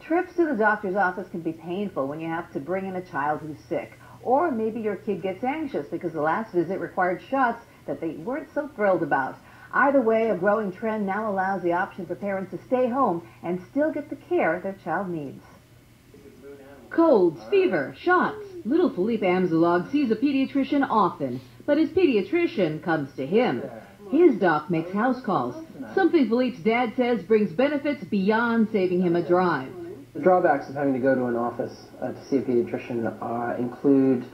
Trips to the doctor's office can be painful when you have to bring in a child who's sick. Or maybe your kid gets anxious because the last visit required shots that they weren't so thrilled about. Either way, a growing trend now allows the option for parents to stay home and still get the care their child needs. Colds, fever, shots. Little Philippe Amzalog sees a pediatrician often, but his pediatrician comes to him. His doc makes house calls, something Philippe's dad says brings benefits beyond saving him a drive. The drawbacks of having to go to an office to see a pediatrician include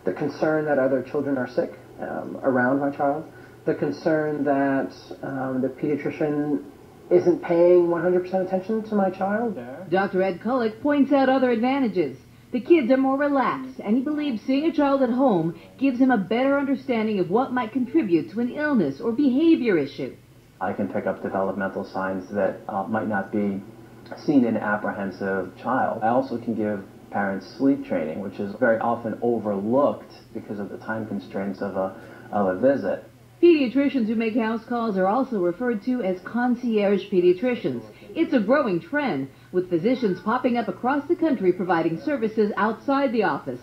the concern that other children are sick around my child, the concern that the pediatrician isn't paying 100% attention to my child. Dr. Ed Kulich points out other advantages. The kids are more relaxed, and he believes seeing a child at home gives him a better understanding of what might contribute to an illness or behavior issue. I can pick up developmental signs that might not be seen in an apprehensive child. I also can give parents sleep training, which is very often overlooked because of the time constraints of a visit. Pediatricians who make house calls are also referred to as concierge pediatricians. It's a growing trend, with physicians popping up across the country providing services outside the office.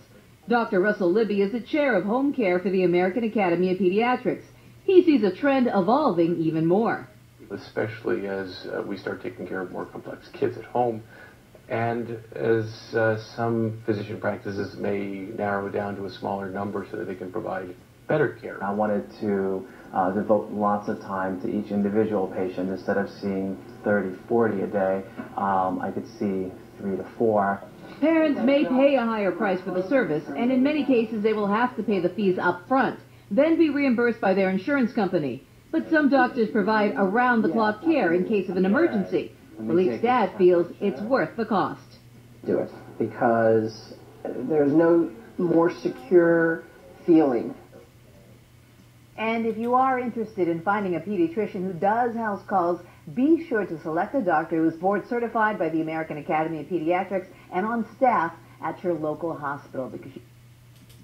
Dr. Russell Libby is the chair of home care for the American Academy of Pediatrics. He sees a trend evolving even more. Especially as we start taking care of more complex kids at home, and as some physician practices may narrow down to a smaller number so that they can provide better care. I wanted to devote lots of time to each individual patient. Instead of seeing 30, 40 a day, I could see 3 to 4. Parents may pay a higher price for the service, and in many cases they will have to pay the fees up front, then be reimbursed by their insurance company. But some doctors provide around-the-clock care in case of an emergency. Philippe's dad feels it's worth the cost. Do it because there's no more secure feeling. And if you are interested in finding a pediatrician who does house calls, be sure to select a doctor who is board certified by the American Academy of Pediatrics and on staff at your local hospital, because